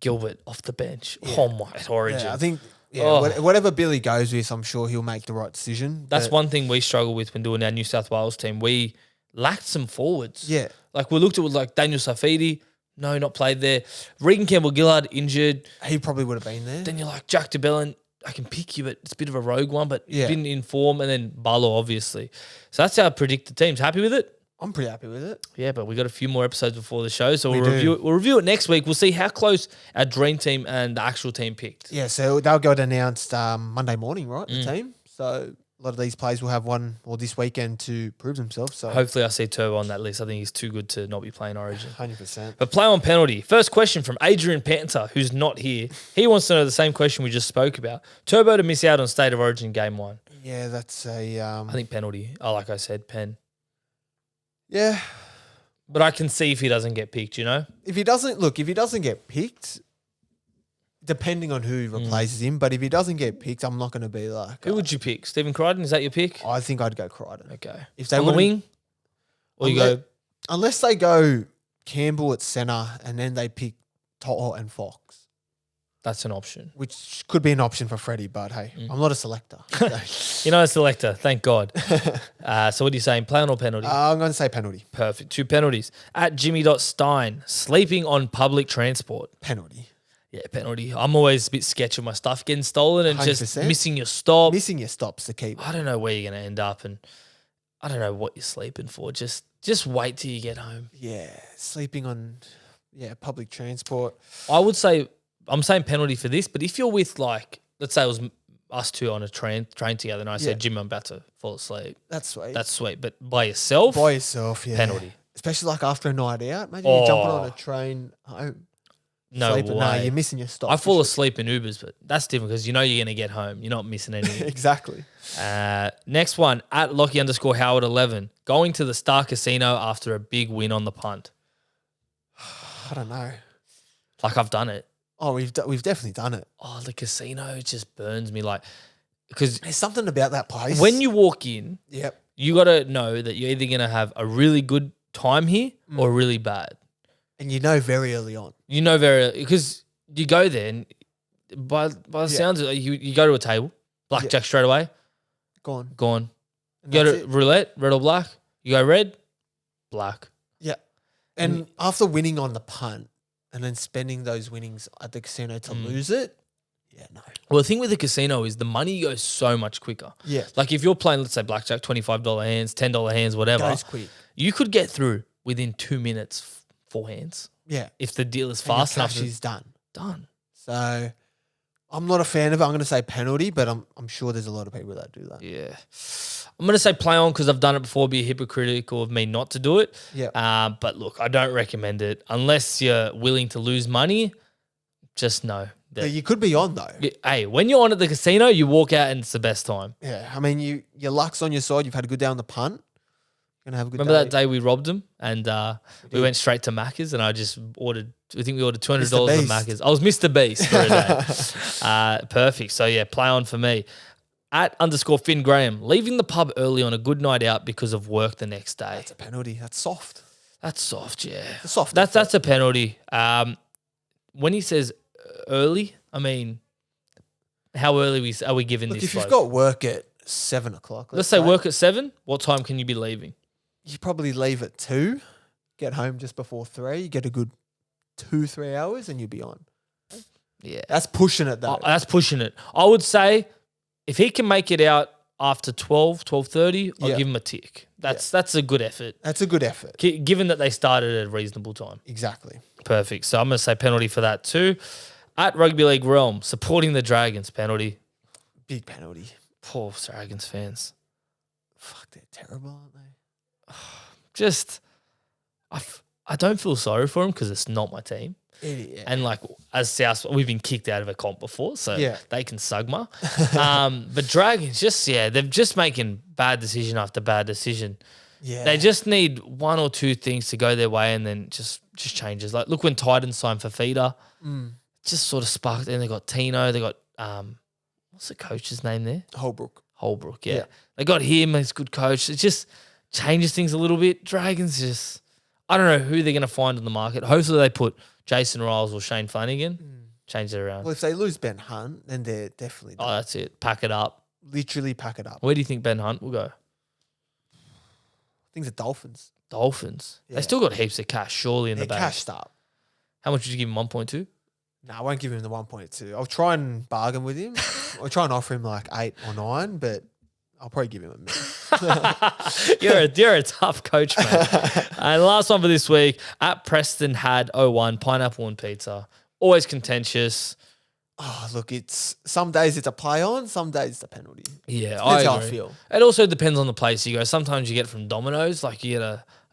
Gilbert off the bench. Yeah. Oh my Origin. Yeah, I think Oh. whatever Billy goes with, I'm sure he'll make the right decision. That's But, one thing we struggle with when doing our New South Wales team. We lacked some forwards. Yeah. Like we looked at like Daniel Safidi, no, not played there. Regan Campbell-Gillard injured. He probably would have been there. Then you're like, Jack DeBellin, I can pick you, but it's a bit of a rogue one, but Yeah. didn't inform. And then Barlow, obviously. So that's our predicted teams. Happy with it? I'm pretty happy with it. Yeah, but we got a few more episodes before the show, so We we'll do. review it. We'll review it next week. We'll see how close our dream team and the actual team picked. Yeah, so they'll get announced Monday morning, right? Mm. The team. So a lot of these players will have one or this weekend to prove themselves. So Hopefully, I see Turbo on that list. I think he's too good to not be playing Origin. 100%. But play on penalty. First question from Adrian Panther, who's not here. He wants to know the same question we just spoke about. Turbo to miss out on State of Origin game 1. Yeah, that's a I think penalty. Oh, like I said, pen. yeah. But I can see if he doesn't get picked, you know? If he doesn't get picked, depending on who replaces him, but if he doesn't get picked, I'm not going to be like. Who would you pick? Stephen Crichton? Is that your pick? I think I'd go Crichton. Okay. If they on the wouldn't- wing? Or you go... Unless they go Campbell at centre and then they pick Toto and Fox, That's an option. which could be an option for Freddie, but hey, I'm not a selector. You're not a selector, thank God. So what are you saying? Play on or penalty? I'm going to say penalty. Perfect. 2 penalties. At Jimmy.Stein, sleeping on public transport. Penalty. Yeah, penalty. I'm always a bit sketchy of my stuff getting stolen and just 100%. missing your stop. Missing your stops to keep. I don't know where you're going to end up, and I don't know what you're sleeping for. Just wait till you get home. Yeah, sleeping on public transport. I would say I'm saying penalty for this, but if you're with like, let's say it was us two on a train together, and I said, Jim, I'm about to fall asleep. That's sweet. That's sweet, but by yourself, yeah. penalty. Especially like after a night out. Imagine you're jumping on a train home. No sleeping. way. No, you're missing your stop. I fall asleep in Ubers, but that's different because you know you're going to get home. You're not missing anything. Exactly. Next one, at Lockie_Howard11, going to the Star Casino after a big win on the punt. I don't know. Like I've done it. Oh, we've definitely done it. Oh, the casino just burns me because there's something about that place. When you walk in, yep, you got to know that you're either going to have a really good time here or really bad. And you know very early on. You know because you go there and by the sounds of it, you go to a table, blackjack straight away. Gone. You go to roulette, red or black. You go red, black. Yeah. And after winning on the punt and then spending those winnings at the casino to lose it, no. Well, the thing with the casino is the money goes so much quicker. Yeah. Like if you're playing, let's say blackjack, $25 hands, $10 hands, whatever. Goes quick. You could get through within 2 minutes. 4 hands. Yeah. If the deal is fast enough. She's done. So I'm not a fan of it. I'm going to say penalty, but I'm sure there's a lot of people that do that. Yeah. I'm going to say play on because I've done it before. Be hypocritical of me not to do it. Yeah. But look, I don't recommend it unless you're willing to lose money. Just know that you could be on though. Hey, when you're on at the casino, you walk out and it's the best time. Yeah. I mean, your luck's on your side. You've had a good day on the punt. Have a good Remember that day we robbed them and we went straight to Macca's and I just ordered, I think we ordered $200 at Macca's. I was Mr. Beast for a day. Perfect. So yeah, play on for me. At _Finn Graham, leaving the pub early on a good night out because of work the next day. That's a penalty. That's soft. That's soft, yeah. That's a penalty. When he says early, I mean, how early are we giving this? If you've got work at 7 o'clock. Let's say work at 7, what time can you be leaving? You probably leave at 2, get home just before 3, you get a good 2-3 hours and you'll be on. Yeah. That's pushing it though. That's pushing it. I would say if he can make it out after 12:30, I'll give him a tick. That's a good effort. That's a good effort. Given that they started at a reasonable time. Exactly. Perfect. So I'm going to say penalty for that too. At Rugby League Realm, supporting the Dragons, penalty. Big penalty. Poor Dragons fans. Fuck, they're terrible, aren't they? I don't feel sorry for them because it's not my team. Yeah. And like as South, we've been kicked out of a comp before, so they can sugma. But Dragons, they're just making bad decision after bad decision. Yeah. They just need one or two things to go their way and then just changes. Like look when Titans signed for Feeder, just sort of sparked. And they got Tino, they got what's the coach's name there? Holbrook, yeah. They got him as good coach. It just changes things a little bit. Dragons I don't know who they're going to find on the market. Hopefully they put Jason Riles or Shane Flanagan. Change it around. Well, if they lose Ben Hunt, then they're definitely done. Oh, that's it. Pack it up. Literally pack it up. Where do you think Ben Hunt will go? I think the Dolphins. Yeah. They still got heaps of cash, surely, in the bank. They're cashed up. How much would you give him, 1.2? No, I won't give him the 1.2. I'll try and bargain with him. I'll try and offer him like 8 or 9, but I'll probably give him a minute. You're a tough coach, mate. And last one for this week, at Preston had 01, pineapple and pizza. Always contentious. Oh, look, some days it's a play on, some days it's a penalty. Yeah, Depends how I feel. It also depends on the place you go. Sometimes you get it from Domino's, like you get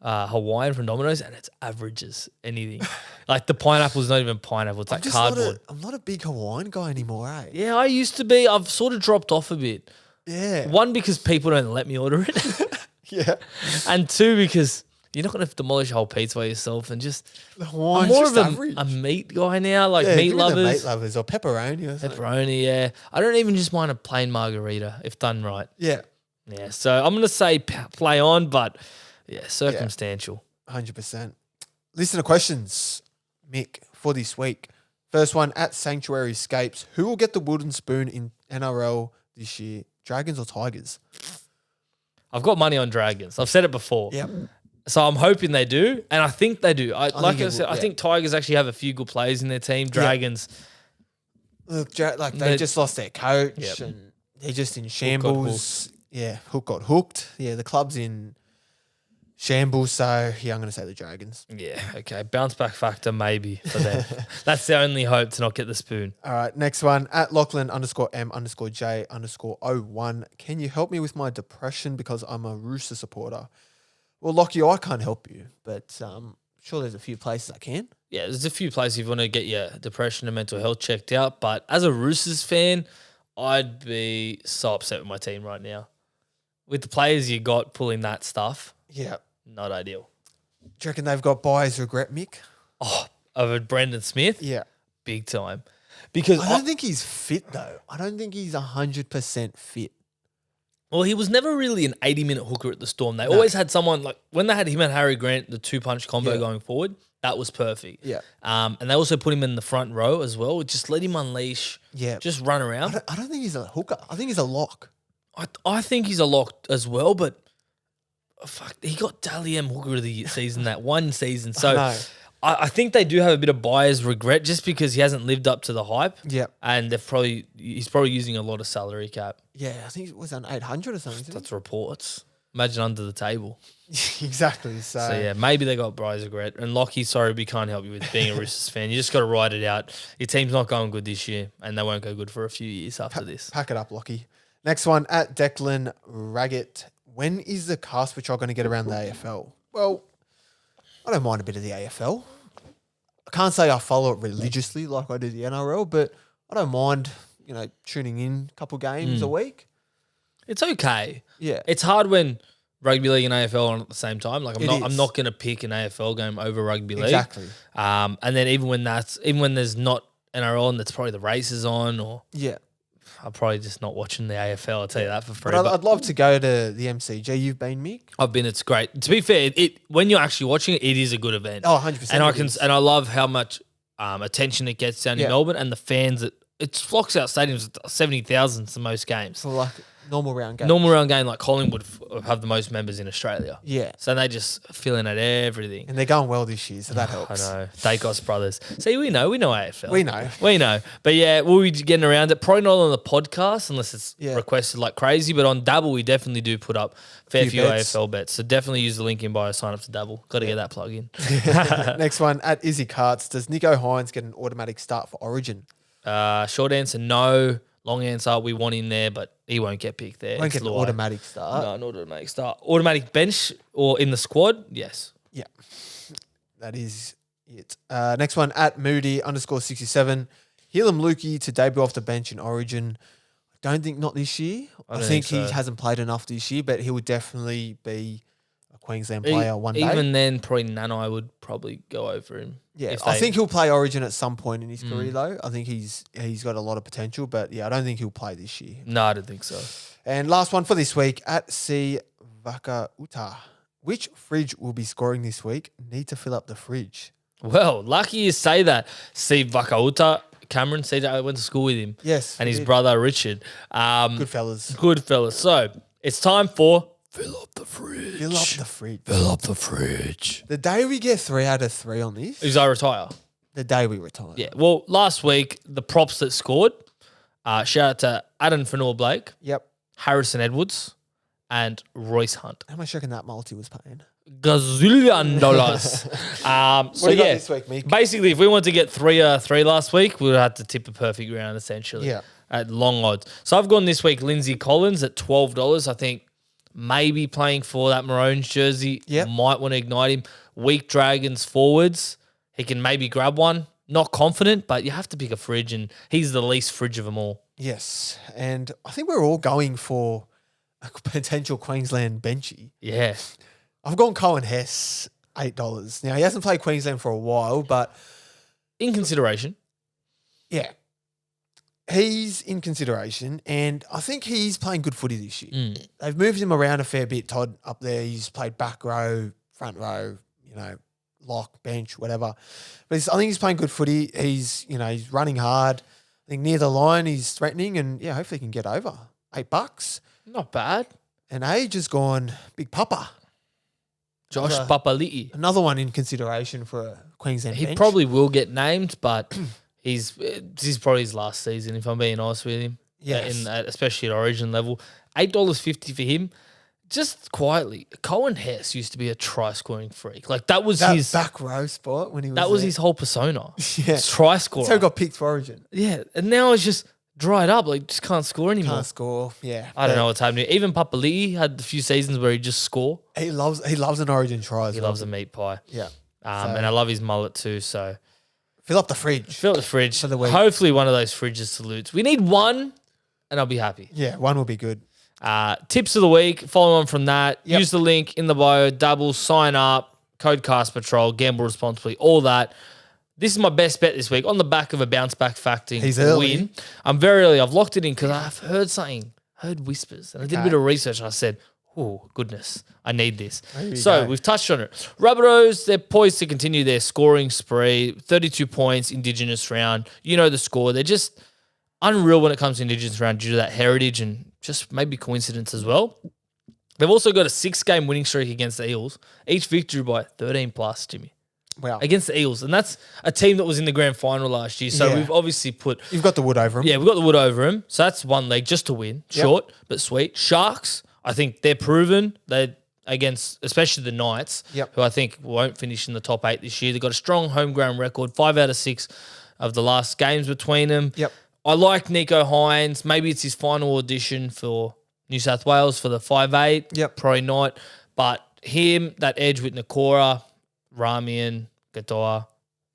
a Hawaiian from Domino's, and it's averages anything. Like the pineapple's not even pineapple; it's like cardboard. I'm not a big Hawaiian guy anymore, eh? Yeah, I used to be. I've sort of dropped off a bit. Yeah. One, because people don't let me order it. Yeah. And two, because you're not going to demolish a whole pizza by yourself and just... The Hawaiian's I'm more just of average. a meat guy now, like Yeah, meat give me the lovers. meat lovers or pepperoni or something. Pepperoni, yeah. I don't even just mind a plain margarita if done right. Yeah. Yeah, so I'm going to say play on, but yeah, circumstantial. 100%. Listener questions, Mick, for this week. First one, at Sanctuary Escapes. Who will get the wooden spoon in NRL this year? Dragons or Tigers? I've got money on Dragons. I've said it before. Yep. So I'm hoping they do, and I think they do. I think Tigers actually have a few good players in their team. Dragons, look, they just lost their coach, and they're just in shambles. Hook got hooked. Yeah, the club's in shambles. So I'm going to say the Dragons. Yeah, okay. Bounce back factor maybe for them. That's the only hope to not get the spoon. All right, next one at Lachlan_M_J_01. Can you help me with my depression because I'm a Rooster supporter? Well, Lockie, I can't help you, but sure there's a few places I can. Yeah, there's a few places if you want to get your depression and mental health checked out. But as a Roosters fan, I'd be so upset with my team right now. With the players you got pulling that stuff, not ideal. Do you reckon they've got buyer's regret, Mick? Oh, over Brendan Smith? Yeah. Big time. Because I don't think he's fit, though. I don't think he's 100% fit. Well, he was never really an 80-minute hooker at the Storm. They always had someone, like when they had him and Harry Grant, the two-punch combo going forward, that was perfect. Yeah. And they also put him in the front row as well. Just let him unleash. Yeah. Just run around. I don't think he's a hooker. I think he's a lock. I think he's a lock as well, but he got Dally M hooker of the season that one season. So I think they do have a bit of buyer's regret just because he hasn't lived up to the hype. Yeah. And he's probably using a lot of salary cap. Yeah, I think it was on 800 or something. That's reports. Imagine under the table. Exactly. So yeah, maybe they got buyer's regret. And Lockie, sorry, we can't help you with being a Roosters fan. You just got to ride it out. Your team's not going good this year, and they won't go good for a few years after this. Pack it up, Lockie. Next one at Declan Raggett. When is the cast switch going to get around the AFL? Well, I don't mind a bit of the AFL. I can't say I follow it religiously like I do the NRL, but I don't mind, tuning in a couple games a week. It's okay. Yeah. It's hard when rugby league and AFL are on at the same time. Like I'm not going to pick an AFL game over rugby league. Exactly. And then even when there's not NRL and that's probably the races on, or I'm probably just not watching the AFL. I'll tell you that for free. But I'd love to go to the MCG. You've been, Mick? I've been. It's great. To be fair, when you're actually watching it, it is a good event. Oh, 100%. And I love how much attention it gets down in Melbourne, and the fans. It flocks out stadiums 70,000 to most games. For like normal round game. Normal round game like Collingwood have the most members in Australia. Yeah. So they just filling out everything. And they're going well this year, so that helps. I know. Dacos brothers. See, we know AFL. We know. But yeah, we'll be getting around it. Probably not on the podcast unless it's requested like crazy. But on Dabble, we definitely do put up fair few AFL bets. So definitely use the link in bio, sign up to Dabble. Got to get that plug in. Next one at Izzy Carts. Does Nico Hines get an automatic start for Origin? Short answer, no. Long answer, we want him there, but he won't get picked there. Won't get an automatic start. No, not automatic start. Automatic bench or in the squad, yes. Yeah, that is it. Next one at Moody_67. Helam Lukey to debut off the bench in Origin. I don't think not this year. I think he hasn't played enough this year, but he would definitely be a Queensland player one day. Even then, probably Nanai would probably go over him. Yeah, I think he'll play Origin at some point in his career, though. I think he's got a lot of potential, but I don't think he'll play this year. No, I don't think so. And last one for this week at C Vakauta. Which fridge will be scoring this week? Need to fill up the fridge. Well, lucky you say that. C Vakauta, Cameron, CJ, I went to school with him. Yes. And his brother Richard. Good fellas. So it's time for fill up the fridge. Fill up the fridge. Fill up the fridge. The day we get 3 out of 3 on this. Is I retire. The day we retire. Yeah. Well, last week, the props that scored, shout out to Adam Fanua-Blake. Yep. Harrison Edwards and Royce Hunt. How much do you reckon that multi was paying? Gazillion dollars. What do you got this week, Meek? Basically, if we want to get 3 last week, we would have to tip a perfect round, essentially. Yeah. At long odds. So I've gone this week Lindsay Collins at $12. I think maybe playing for that Maroons jersey. Yep. Might want to ignite him. Weak Dragons forwards. He can maybe grab one. Not confident, but you have to pick a fridge, and he's the least fridge of them all. Yes. And I think we're all going for a potential Queensland benchy. Yeah. I've gone Cohen Hess, $8. Now, he hasn't played Queensland for a while, but... In consideration. Yeah. He's in consideration, and I think he's playing good footy this year. They've moved him around a fair bit, Todd, up there. He's played back row, front row, lock, bench, whatever. But I think he's playing good footy. He's running hard. I think near the line he's threatening, and hopefully he can get over. $8. Not bad. And age has gone big papa. Josh Papali'i. Another one in consideration for a Queensland He bench. probably will get named, but this is probably his last season, if I'm being honest with him. Yes. Especially at Origin level. $8.50 for him. Just quietly, Cohen Hess used to be a try-scoring freak. Like, that was his back row spot when he was That was there. his whole persona. Yeah. Try scorer. So he got picked for Origin. Yeah, and now it's just dried up. Like, just can't score anymore. Can't score. Yeah. I don't know what's happening. Even Papali'i had a few seasons where he just score. He loves an Origin try as He well. loves a meat pie. Yeah. And I love his mullet too. So Fill up the fridge. fill the fridge. For the week. Hopefully one of those fridges salutes. We need one, and I'll be happy. Yeah, one will be good. Tips of the week. Follow on from that. Yep. Use the link in the bio. Dabble. Sign up. Code Cast Patrol. Gamble responsibly. All that. This is my best bet this week on the back of a bounce back factoring He's early. win. I'm very early. I've locked it in because I've heard something, heard whispers, and I did a bit of research and I said, oh, goodness, I need this. So we've touched on it. Rabbitohs, they're poised to continue their scoring spree. 32 points, Indigenous round. You know the score. They're just unreal when it comes to Indigenous round due to that heritage and just maybe coincidence as well. They've also got a 6-game winning streak against the Eels. Each victory by 13 plus, Jimmy. Wow. Against the Eels. And that's a team that was in the grand final last year. So we've obviously put... You've got the wood over him. Yeah, we've got the wood over him. So that's one leg just to win. Short, but sweet. Sharks, I think they're proven. They're against, especially the Knights, who I think won't finish in the top 8 this year. They've got a strong home ground record. 5 out of 6 of the last games between them. Yep. I like Nico Hines. Maybe it's his final audition for New South Wales for the 5'8". Yep. Probably not. But him, that edge with Nakora, Ramian, Gatoa,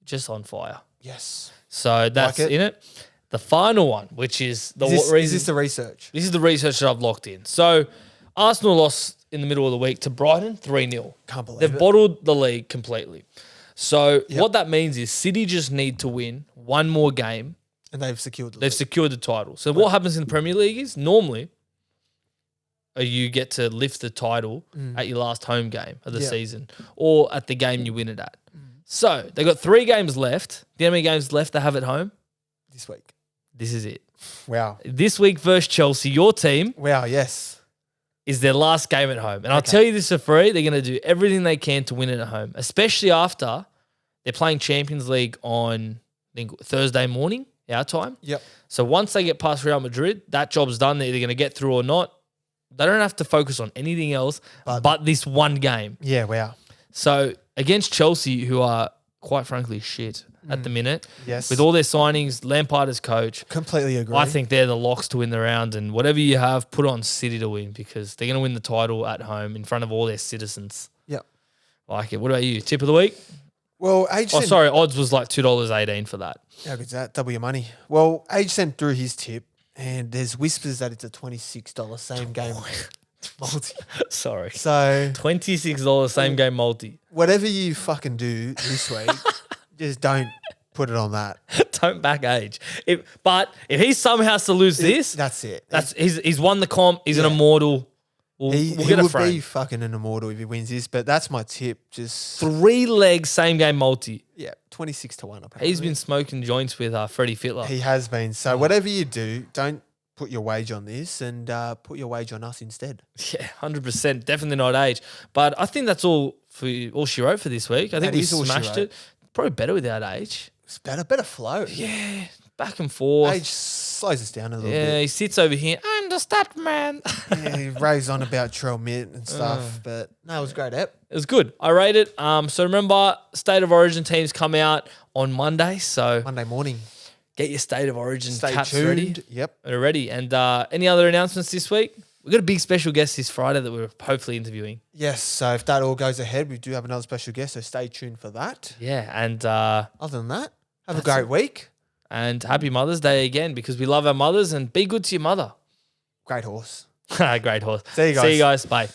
just on fire. Yes. So that's Like it. in it. The final one, which is the Is reason. this the research? This is the research that I've locked in. So Arsenal lost in the middle of the week to Brighton 3-0. Can't believe They've it. bottled the league completely. So what that means is City just need to win one more game. And they've secured They've secured the title. So what happens in the Premier League is normally you get to lift the title at your last home game of the season or at the game you win it at. So they got 3 games left. Do you know how many games left they have at home? this week. This is it. Wow. This week versus Chelsea, your team Wow, yes. is their last game at home. And I'll tell you this for free, they're going to do everything they can to win it at home, especially after they're playing Champions League on, I think, Thursday morning, our time. Yep. So once they get past Real Madrid, that job's done. They're either going to get through or not. They don't have to focus on anything else but this one game. Yeah, wow. So against Chelsea, who are quite frankly shit at the minute, Yes. with all their signings, Lampard as coach, Completely agree. I think they're the locks to win the round. And whatever you have, put on City to win because they're going to win the title at home in front of all their citizens. Yep. Like it. What about you? Tip of the week? Well, Age sent, Odds was like $2.18 for that. How good's that? Double your money. Well, Age sent through his tip, and there's whispers that it's a $26 same game multi. Sorry. So $26 same game multi. whatever you fucking do this week, just don't put it on that. Don't back Age. But if he somehow has to lose this, That's it. he's won the comp. He's an immortal. We'll He get a would frame. be fucking an immortal if he wins this, but that's my tip. Just 3 legs same game multi. 26 to 1 apparently. He's been smoking joints with Freddie Fittler. He has been. So whatever you do, don't put your wage on this and put your wage on us instead. Yeah, 100%. Definitely not Age. But I think that's all she wrote for this week. I think That we is all she smashed wrote. it. Probably better without Age. It's better flow. Yeah, back and forth. Age slows us down a little Yeah, bit. he sits over here. I'm the stat man. Yeah, he raves on about Trell Mitt and stuff, but no, it was a great app. It was good. I rate it. So remember, State of Origin teams come out on Monday. So Monday morning. get your State of Origin Stay caps tuned. ready. Yep. They're ready. And any other announcements this week? We've got a big special guest this Friday that we're hopefully interviewing. Yes, so if that all goes ahead, we do have another special guest, so stay tuned for that. Yeah, and Other than that, have a great week. and happy Mother's Day again because we love our mothers and be good to your mother. Great horse. Great horse. See you guys. See you guys. Bye.